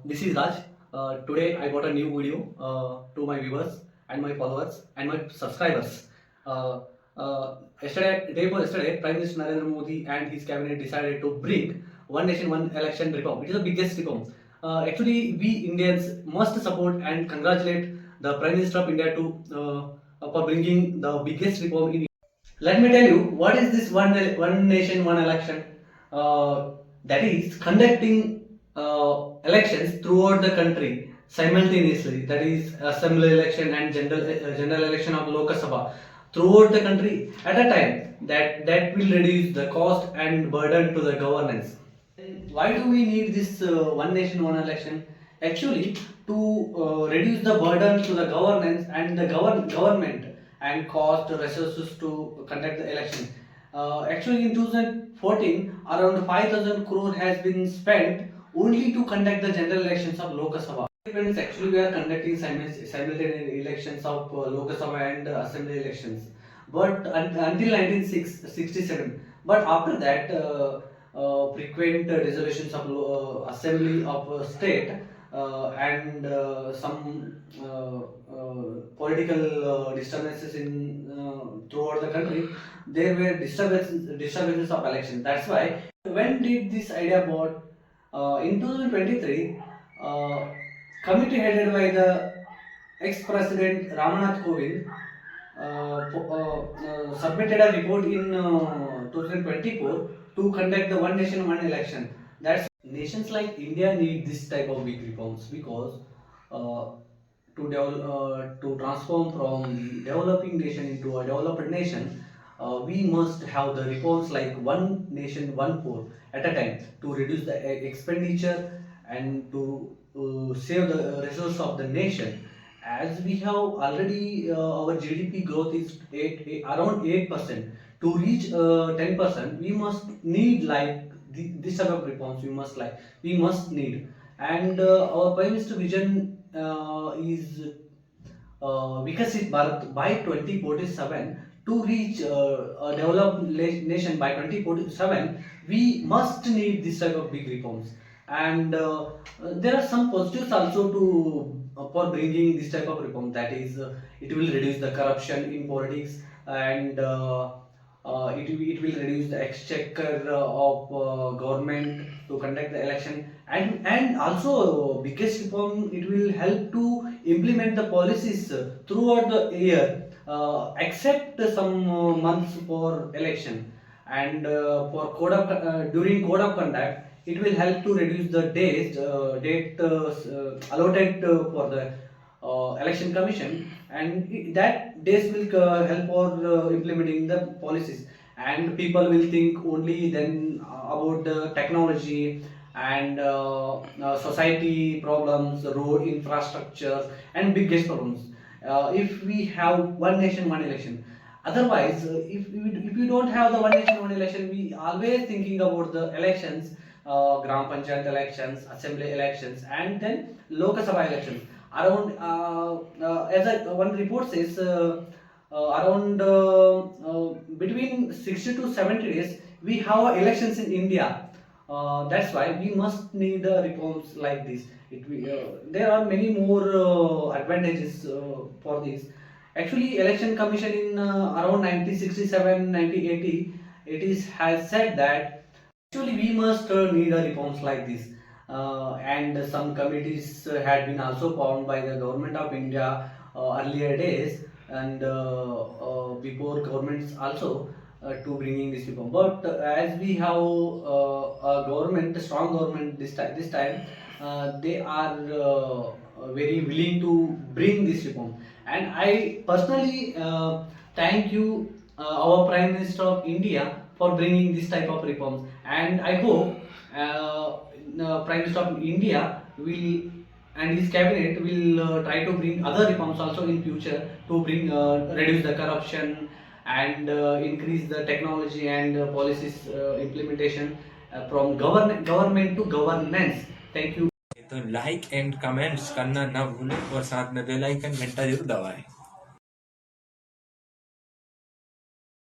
This is Raj. Today I got a new video to my viewers and my followers and my subscribers. Day before yesterday, Prime Minister Narendra Modi and his cabinet decided to bring one nation, one election reform. It is the biggest reform. Actually, we Indians must support and congratulate the Prime Minister of India to for bringing the biggest reform in. Let me tell you what is this one nation, one election. That is conducting elections throughout the country simultaneously. That is assembly election and general election of Lok Sabha throughout the country at a time. That will reduce the cost and burden to the governance. Why do we need this one nation, one election? Actually, to reduce the burden to the governance and the government and cost resources to conduct the election. Actually, in 2014, around 5,000 crore has been spent only to conduct the general elections of Lok Sabha. Friends, actually, we are conducting simultaneous elections of Lok Sabha and assembly elections, but until 1967. But after that, frequent resolutions of assembly of state and some political disturbances in throughout the country, there were disturbances of election. That's why when did this idea brought? In 2023, committee headed by the ex-president Ramnath Kovind submitted a report in 2024 to conduct the one nation, one election. That's nations like India need this type of big reforms because to transform from the developing nation into a developed nation, we must have the reforms like one nation, one poor at a time to reduce the expenditure and to save the resource of the nation. As we have already, our GDP growth is around 8%. To reach 10%, we must need like this type of reforms. We must need, and our Prime Minister vision is Vikasit Bharat by 2047. To reach a developed nation by 2047, we must need this type of big reforms. And there are some positives also to for bringing this type of reform. That is, it will reduce the corruption in politics, and it will reduce the exchequer of government to conduct the election, and also biggest reform, it will help to implement the policies throughout the year, except some months for election, and for during code of conduct, it will help to reduce the date allotted for the election commission, and that days will help for implementing the policies, and people will think only then about the technology and society problems, road infrastructure and biggest problems. If we have one nation, one election. Otherwise, if we don't have the one nation, one election, we always thinking about the elections, Gram Panchayat elections, assembly elections, and then Lok Sabha elections. Around, one report says, around between 60 to 70 days, we have elections in India. That's why we must need reforms like this. There are many more advantages for this. Actually, election commission in around 1967, 1980, has said that actually we must need reforms like this. And some committees had been also formed by the government of India earlier days, and before governments also to bringing this reform. But as we have a strong government this time, they are very willing to bring this reform. And I personally thank you, our Prime Minister of India, for bringing this type of reforms. And I hope Prime Minister of India will and his cabinet will try to bring other reforms also in future to bring reduce the corruption and increase the technology and policies implementation from government to governance. Thank you. तो like and comments करना ना भूलें और साथ में bell icon घंटा जरूर दबाएं।